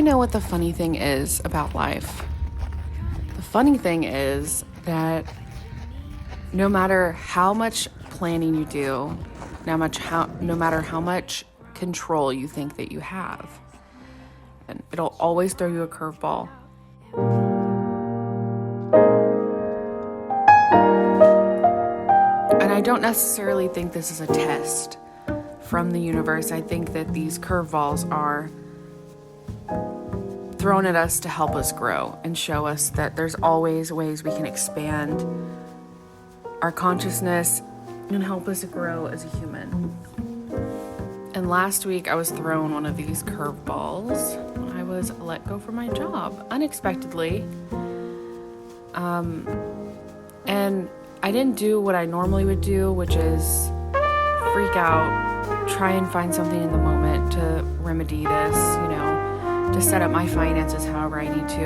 know what the funny thing is about life? The funny thing is that no matter how much planning you do, no matter how much control you think that you have, and it'll always throw you a curveball. And I don't necessarily think this is a test from the universe. I think that these curveballs are thrown at us to help us grow and show us that there's always ways we can expand our consciousness and help us grow as a human. And last week I was thrown one of these curveballs. I was let go from my job unexpectedly. And I didn't do what I normally would do, which is freak out, try and find something in the moment to remedy this, to set up my finances however I need to.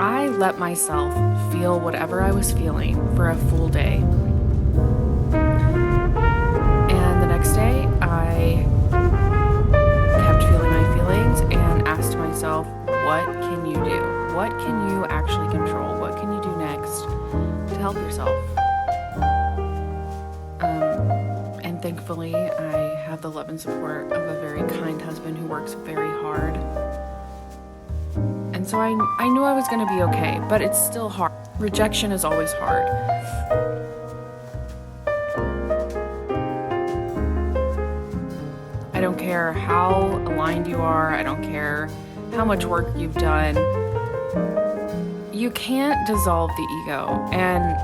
I let myself feel whatever I was feeling for a full day. And the next day, I kept feeling my feelings and asked myself, what can you do? What can you actually control? What can you do next to help yourself? And thankfully, I have the love and support of a very kind husband who works very hard. And so I knew I was going to be okay, but it's still hard. Rejection is always hard. I don't care how aligned you are. I don't care how much work you've done. You can't dissolve the ego, and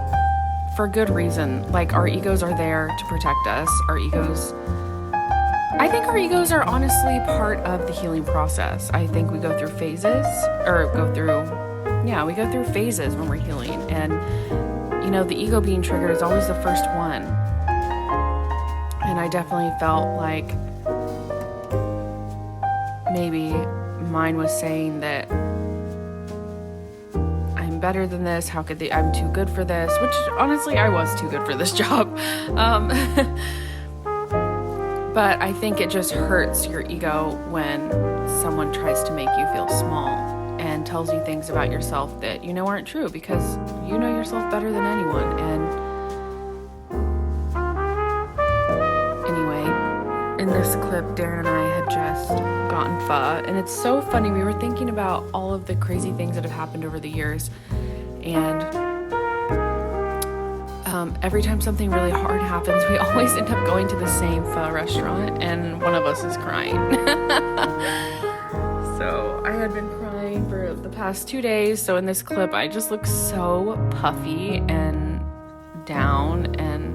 for good reason. Like, our egos are there to protect us. I think our egos are honestly part of the healing process. I think we go through phases, we go through phases when we're healing. And, the ego being triggered is always the first one. And I definitely felt like maybe mine was saying that I'm better than this. I'm too good for this, which honestly, I was too good for this job. But I think it just hurts your ego when someone tries to make you feel small and tells you things about yourself that aren't true, because you know yourself better than anyone. And anyway, in this clip, Darren and I had just gotten pho, and it's so funny. We were thinking about all of the crazy things that have happened over the years, and every time something really hard happens, we always end up going to the same pho restaurant, and one of us is crying. So I had been crying for the past 2 days. So in this clip, I just look so puffy and down, and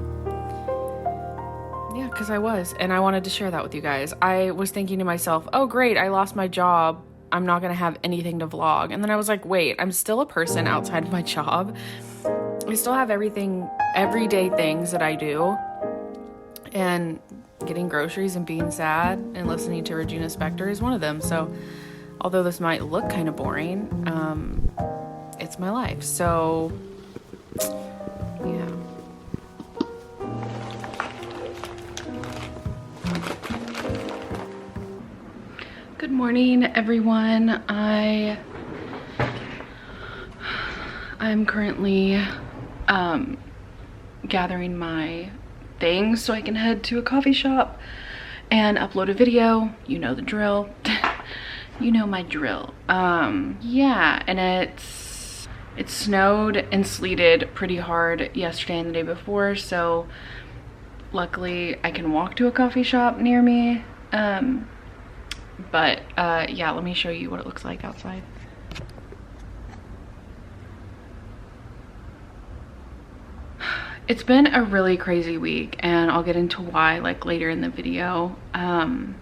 yeah, because I was, and I wanted to share that with you guys. I was thinking to myself, oh great, I lost my job. I'm not going to have anything to vlog. And then I was like, wait, I'm still a person outside of my job. I still have everyday things that I do, and getting groceries and being sad and listening to Regina Spektor is one of them. So although this might look kind of boring, it's my life. So yeah. Good morning, everyone. I'm currently gathering my things so I can head to a coffee shop and upload a video. You know the drill. You know my drill. Yeah, and it snowed and sleeted pretty hard yesterday and the day before, so luckily I can walk to a coffee shop near me. But yeah, let me show you what it looks like outside. It's been a really crazy week, and I'll get into why later in the video. But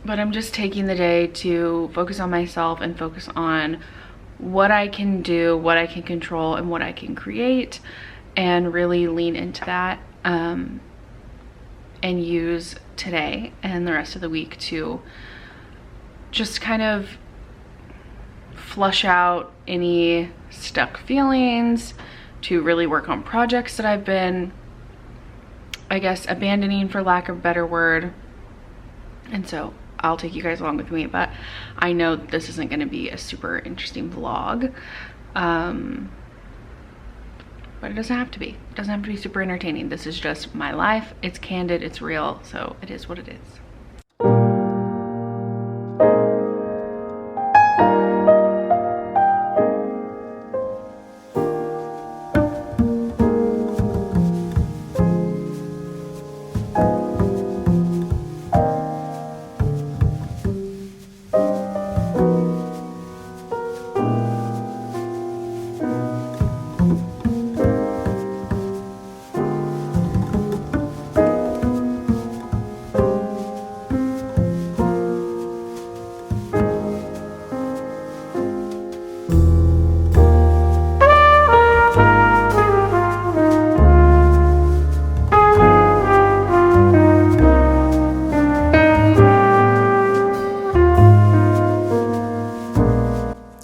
I'm just taking the day to focus on myself and focus on what I can do, what I can control, and what I can create, and really lean into that, and use today and the rest of the week to just kind of flush out any stuck feelings, to really work on projects that I've been, I guess, abandoning, for lack of a better word. And so I'll take you guys along with me, but I know this isn't going to be a super interesting vlog. But it doesn't have to be. It doesn't have to be super entertaining. This is just my life. It's candid, it's real, so it is what it is.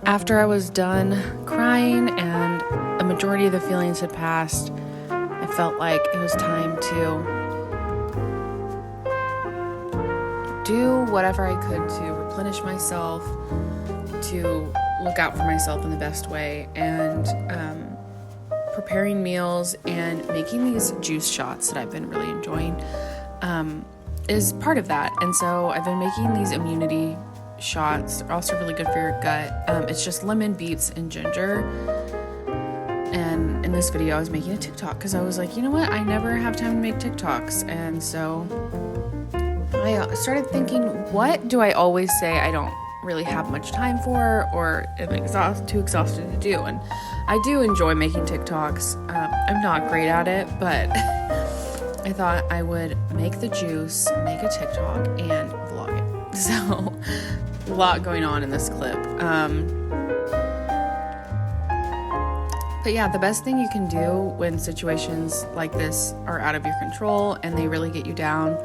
After I was done crying and a majority of the feelings had passed, I felt like it was time to do whatever I could to replenish myself, to look out for myself in the best way, and preparing meals and making these juice shots that I've been really enjoying is part of that. And so I've been making these immunity shots. They're also really good for your gut. It's just lemon, beets, and ginger. And in this video I was making a TikTok because I was like, you know what, I never have time to make TikToks. And so I started thinking, what do I always say I don't really have much time for or am too exhausted to do? And I do enjoy making TikToks. I'm not great at it, but I thought I would make the juice, make a TikTok, and vlog it. So a lot going on in this clip. But yeah, the best thing you can do when situations like this are out of your control and they really get you down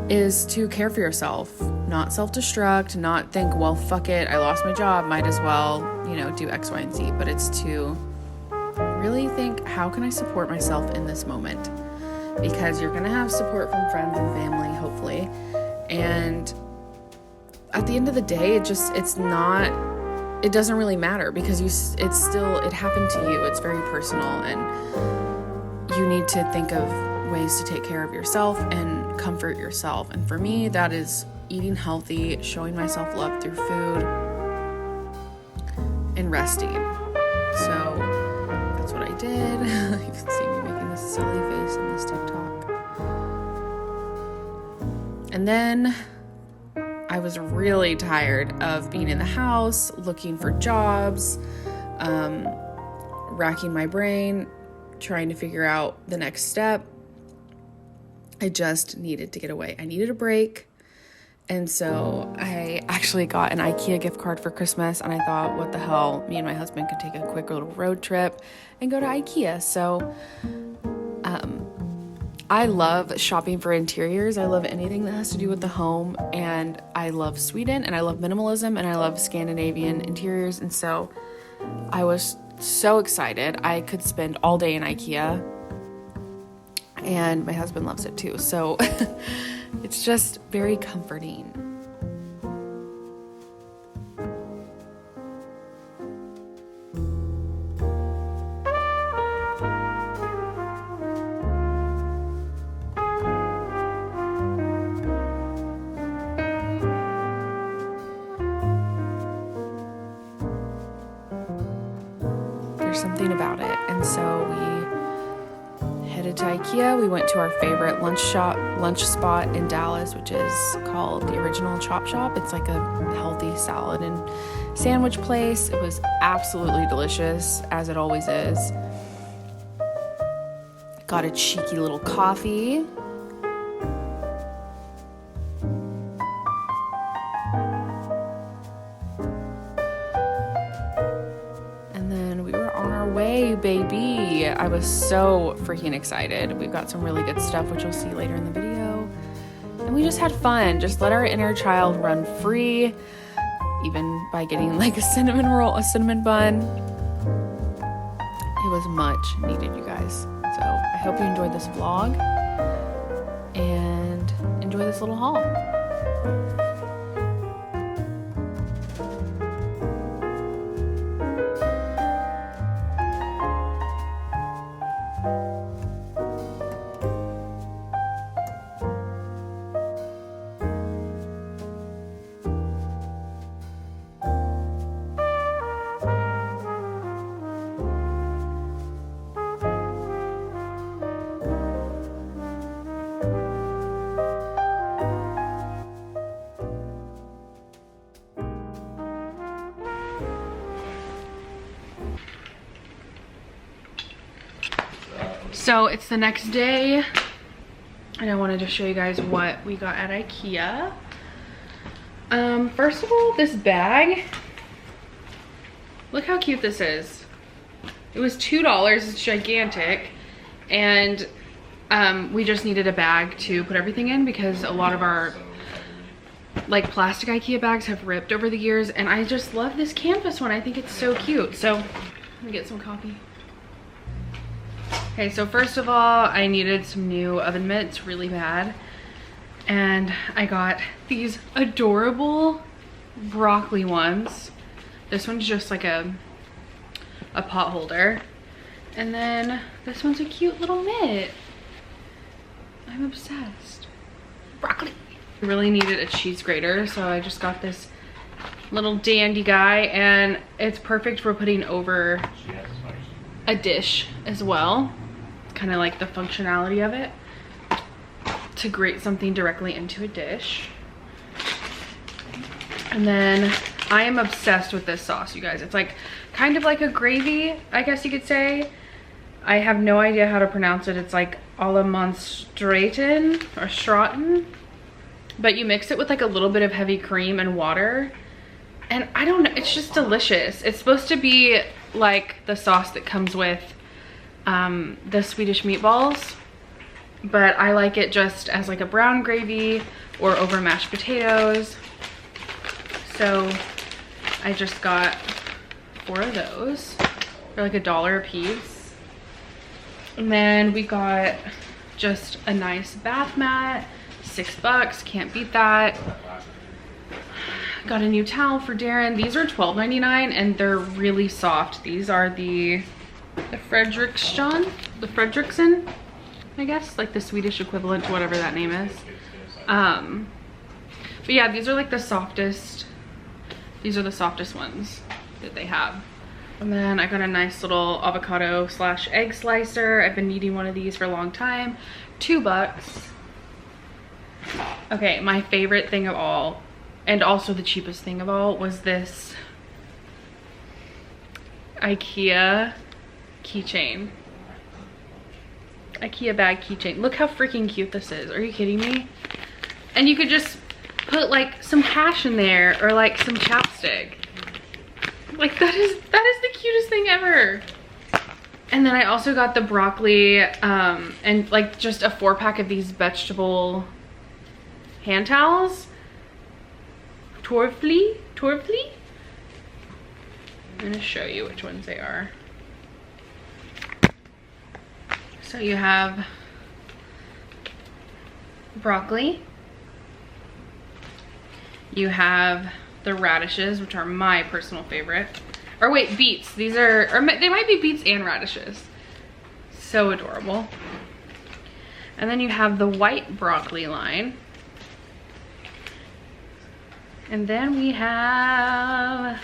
is to care for yourself, not self-destruct, not think, well, fuck it, I lost my job, might as well, do X, Y, and Z. But it's to really think, how can I support myself in this moment? Because you're gonna have support from friends and family, hopefully. And at the end of the day, it doesn't really matter because it happened to you. It's very personal, and you need to think of ways to take care of yourself and comfort yourself. And for me, that is eating healthy, showing myself love through food, and resting. So that's what I did. You can see me making this silly face in this TikTok. And then I was really tired of being in the house, looking for jobs, racking my brain, trying to figure out the next step. I just needed to get away. I needed a break. And so I actually got an IKEA gift card for Christmas, and I thought, what the hell, me and my husband could take a quick little road trip and go to IKEA. So I love shopping for interiors. I love anything that has to do with the home, and I love Sweden, and I love minimalism, and I love Scandinavian interiors. And so I was so excited. I could spend all day in IKEA, and my husband loves it too. So it's just very comforting. Something about it. And so we headed to IKEA. We went to our favorite lunch spot in Dallas, which is called the Original Chop Shop. It's like a healthy salad and sandwich place. It was absolutely delicious, as it always is. Got a cheeky little coffee. Baby, I was so freaking excited. We've got some really good stuff, which you'll see later in the video. And we just had fun. Just let our inner child run free, even by getting like a cinnamon bun. It was much needed, you guys. So I hope you enjoyed this vlog and enjoy this little haul. So it's the next day and I wanted to show you guys what we got at IKEA. First of all, this bag. Look how cute this is. It was $2, it's gigantic. And we just needed a bag to put everything in because a lot of our like plastic IKEA bags have ripped over the years, and I just love this canvas one. I think it's so cute. So let me get some coffee. Okay, so first of all, I needed some new oven mitts really bad, and I got these adorable broccoli ones. This one's just like a pot holder, and then this one's a cute little mitt. I'm obsessed. Broccoli. I really needed a cheese grater, so I just got this little dandy guy, and it's perfect for putting over a dish as well. It's kind of like the functionality of it to grate something directly into a dish. And then I am obsessed with this sauce, you guys. It's like kind of like a gravy, I guess you could say. I have no idea how to pronounce it. It's like a la Monstraten or Straten, but you mix it with like a little bit of heavy cream and water, and I don't know, it's just delicious. It's supposed to be like the sauce that comes with the Swedish meatballs, but I like it just as like a brown gravy or over mashed potatoes. So I just got 4 of those for like $1 a piece. And then we got just a nice bath mat, $6, can't beat that. Got a new towel for Darren. These are $12.99 and they're really soft. These are the Fredriksson, I guess, like the Swedish equivalent to whatever that name is. But yeah, these are like the softest. These are the softest ones that they have. And then I got a nice little avocado / egg slicer. I've been needing one of these for a long time. $2. Okay, my favorite thing of all, and also the cheapest thing of all, was this IKEA keychain. IKEA bag keychain. Look how freaking cute this is. Are you kidding me? And you could just put like some cash in there or like some chapstick. Like that is the cutest thing ever. And then I also got the broccoli and like just a 4-pack of these vegetable hand towels. Torfli. I'm gonna show you which ones they are. So you have broccoli. You have the radishes, which are my personal favorite. Or wait, beets. These are, or they might be beets and radishes. So adorable. And then you have the white broccoli line. And then we have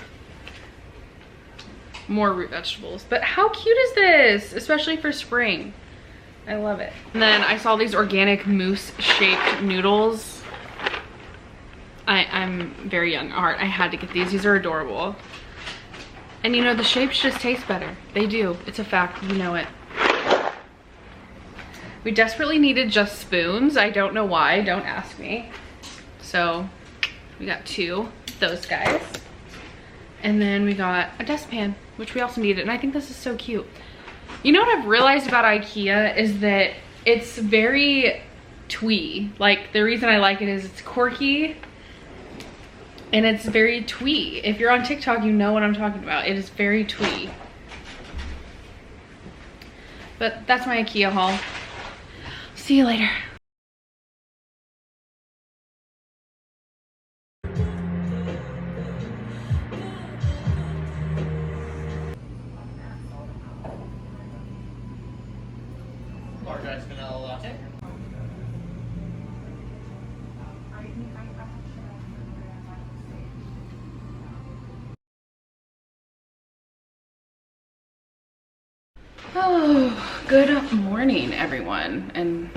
more root vegetables. But how cute is this? Especially for spring. I love it. And then I saw these organic mousse shaped noodles. I'm very young at heart. I had to get these. These are adorable. And you know, the shapes just taste better. They do. It's a fact. You know it. We desperately needed just spoons. I don't know why. Don't ask me. So we got 2, those guys. And then we got a dustpan, which we also needed. And I think this is so cute. You know what I've realized about IKEA is that it's very twee. Like the reason I like it is it's quirky and it's very twee. If you're on TikTok, you know what I'm talking about. It is very twee. But that's my IKEA haul. See you later. Large ice vanilla latte. Oh, good morning, everyone, and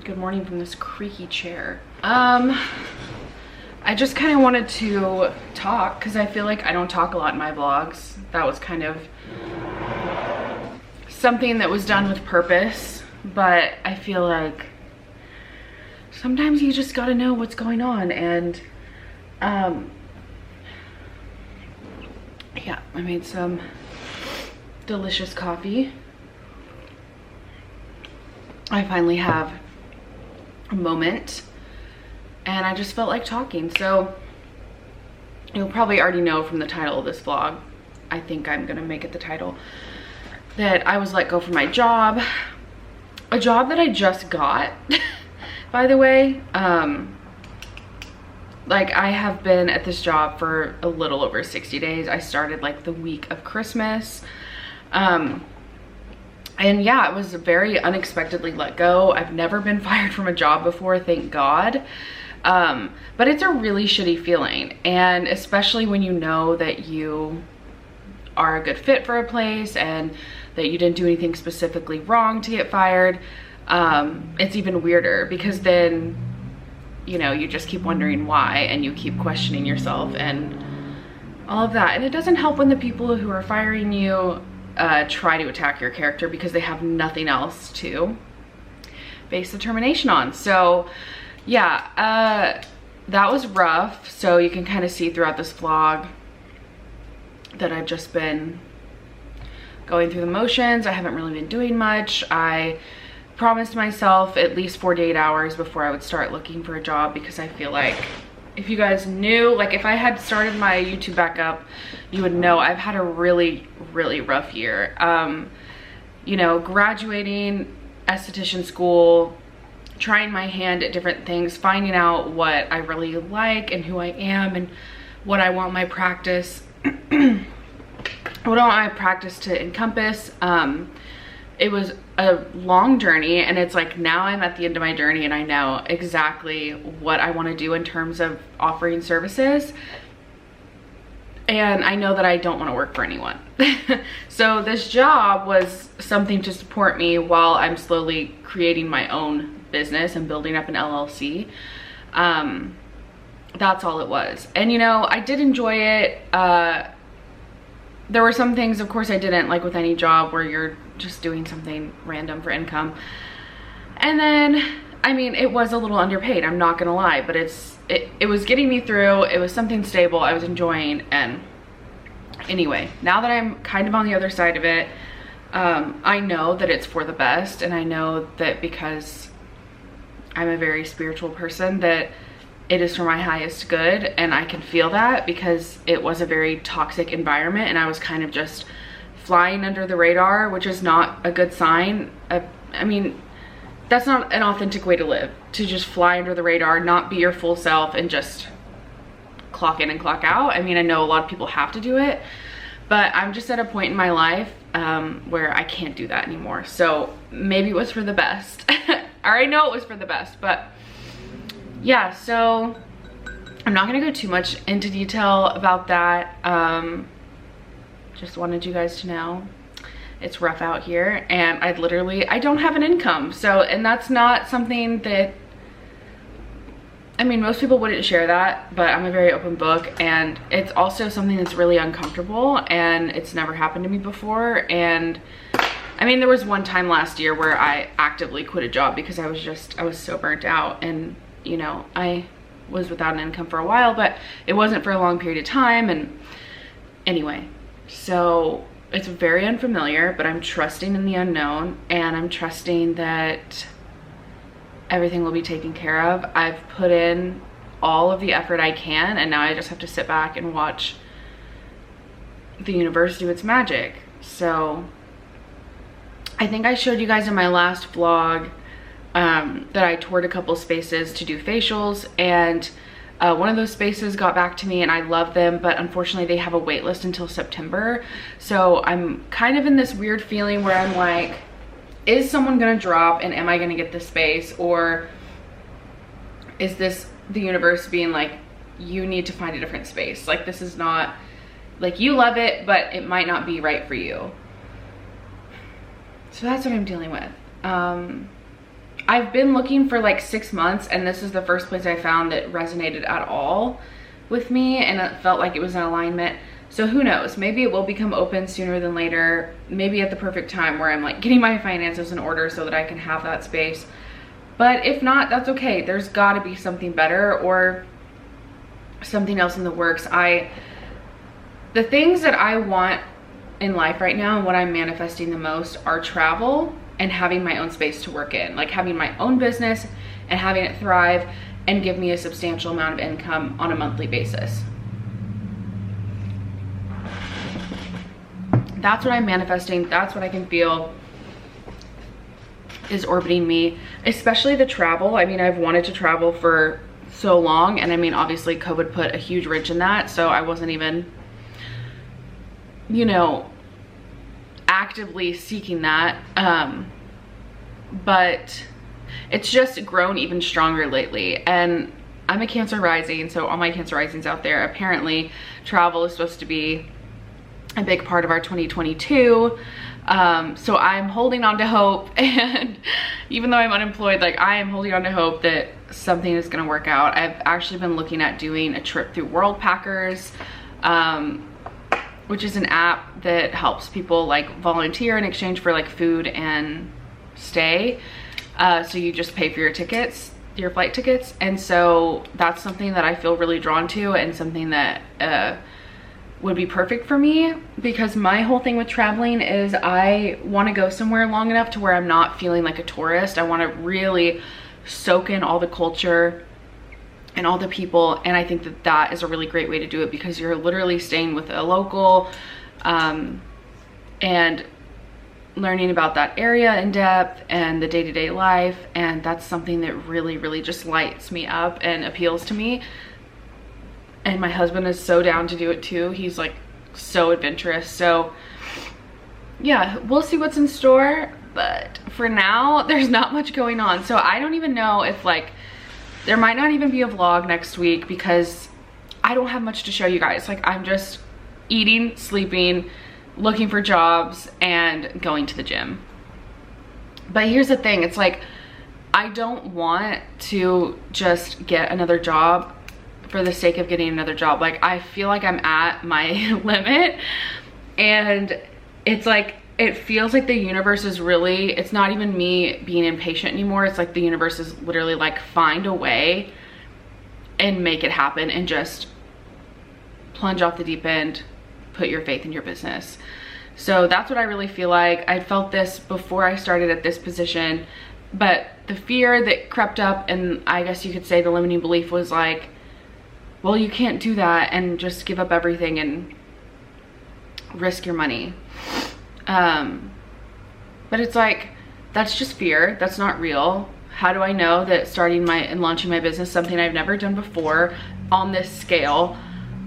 good morning from this creaky chair. I just kind of wanted to talk because I feel like I don't talk a lot in my vlogs. That was kind of something that was done with purpose but I feel like sometimes you just gotta know what's going on. And yeah, I made some delicious coffee. I finally have a moment and I just felt like talking. So you'll probably already know from the title of this vlog, I think I'm gonna make it the title, that I was let go from my job. A job that I just got, by the way. Like, I have been at this job for a little over 60 days. I started like the week of Christmas. And yeah, it was very unexpectedly let go. I've never been fired from a job before, thank God. But it's a really shitty feeling. And especially when you know that you are a good fit for a place and that you didn't do anything specifically wrong to get fired, it's even weirder, because then, you know, you just keep wondering why and you keep questioning yourself and all of that. And it doesn't help when the people who are firing you try to attack your character because they have nothing else to base the termination on. So yeah, that was rough. So you can kind of see throughout this vlog that I've just been going through the motions. I haven't really been doing much. I promised myself at least 48 hours before I would start looking for a job, because I feel like, if you guys knew, like if I had started my YouTube back up, you would know I've had a really, really rough year. You know, graduating esthetician school, trying my hand at different things, finding out what I really like and who I am and what I want my practice, what I want my practice to encompass. It was a long journey, and it's like now I'm at the end of my journey and I know exactly what I want to do in terms of offering services. And I know that I don't want to work for anyone. So this job was something to support me while I'm slowly creating my own business and building up an LLC. That's all it was. And you know, I did enjoy it. There were some things, of course, I didn't, like with any job where you're just doing something random for income. And then, I mean, it was a little underpaid, I'm not gonna lie, but it was getting me through. It was something stable, I was enjoying. And anyway, now that I'm kind of on the other side of it, I know that it's for the best. And I know that because I'm a very spiritual person, that it is for my highest good. And I can feel that because it was a very toxic environment and I was kind of just flying under the radar, which is not a good sign. I mean, that's not an authentic way to live, to just fly under the radar, not be your full self and just clock in and clock out. I mean, I know a lot of people have to do it, but I'm just at a point in my life where I can't do that anymore. So maybe it was for the best. I already know it was for the best, but yeah, so I'm not gonna go too much into detail about that. Just wanted you guys to know it's rough out here, and I don't have an income. So, and that's not something that, I mean, most people wouldn't share that, but I'm a very open book, and it's also something that's really uncomfortable, and it's never happened to me before. And I mean, there was one time last year where I actively quit a job because I was so burnt out, and you know, I was without an income for a while, but it wasn't for a long period of time. And anyway, so it's very unfamiliar, but I'm trusting in the unknown, and I'm trusting that everything will be taken care of. I've put in all of the effort I can, and now I just have to sit back and watch the universe do its magic. So I think I showed you guys in my last vlog that I toured a couple spaces to do facials, and one of those spaces got back to me and I love them, but unfortunately they have a wait list until September. So I'm kind of in this weird feeling where I'm like, is someone gonna drop and am I gonna get this space, or is this the universe being like, you need to find a different space? Like, this is not, like, you love it, but it might not be right for you. So that's what I'm dealing with. I've been looking for like 6 months, and this is the first place I found that resonated at all. with me, and it felt like it was in alignment. So who knows, maybe it will become open sooner than later, maybe at the perfect time where I'm like getting my finances in order so that I can have that space. But if not, that's okay. There's got to be something better or something else in the works. The things that I want in life right now and what I'm manifesting the most are travel and having my own space to work in, like having my own business and having it thrive and give me a substantial amount of income on a monthly basis. That's what I'm manifesting. That's what I can feel is orbiting me, especially the travel. I mean, I've wanted to travel for so long, and I mean, obviously COVID put a huge wrench in that, so I wasn't even, you know, actively seeking that, but it's just grown even stronger lately. And I'm a Cancer rising, so all my Cancer risings out there, apparently travel is supposed to be a big part of our 2022. So I'm holding on to hope, and even though I'm unemployed, like I am holding on to hope that something is gonna work out. I've actually been looking at doing a trip through World Packers, which is an app that helps people like volunteer in exchange for like food and stay. So you just pay for your tickets, your flight tickets. And so that's something that I feel really drawn to, and something that would be perfect for me, because my whole thing with traveling is I want to go somewhere long enough to where I'm not feeling like a tourist. I want to really soak in all the culture and all the people, and I think that that is a really great way to do it, because you're literally staying with a local and learning about that area in depth and the day-to-day life, and that's something that really just lights me up and appeals to me. And my husband is so down to do it too. He's like so adventurous. So yeah, we'll see what's in store, but for now there's not much going on. So I don't even know if like there might not even be a vlog next week, because I don't have much to show you guys. Like I'm just eating, sleeping, looking for jobs, and going to the gym. But here's the thing, it's like I don't want to just get another job for the sake of getting another job. Like I feel like I'm at my limit, and it's like it feels like the universe is really, it's not even me being impatient anymore. It's like the universe is literally like, find a way and make it happen, and just plunge off the deep end, put your faith in your business. So that's what I really feel like. I felt this before I started at this position, but the fear that crept up, and I guess you could say the limiting belief, was like, well, you can't do that and just give up everything and risk your money. But it's like, that's just fear. That's not real. How do I know that starting and launching my business, something I've never done before on this scale,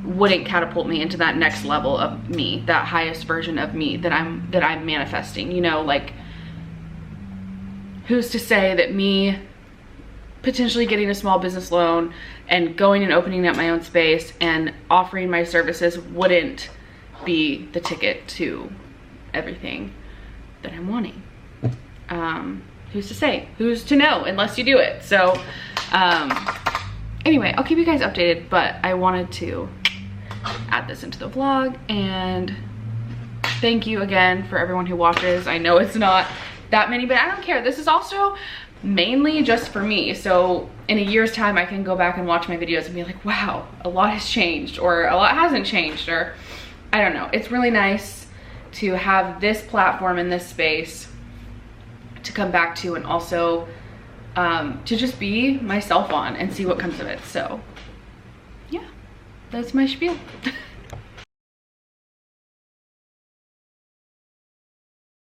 wouldn't catapult me into that next level of me, that highest version of me that I'm manifesting? You know, like, who's to say that me potentially getting a small business loan and going and opening up my own space and offering my services wouldn't be the ticket to everything that I'm wanting? Who's to say? Who's to know unless you do it? So anyway, I'll keep you guys updated, but I wanted to add this into the vlog, and thank you again for everyone who watches. I know it's not that many, but I don't care. This is also mainly just for me, so in a year's time I can go back and watch my videos and be like, wow, a lot has changed, or a lot hasn't changed, or I don't know. It's really nice to have this platform in this space to come back to, and also to just be myself on and see what comes of it. So yeah, that's my spiel.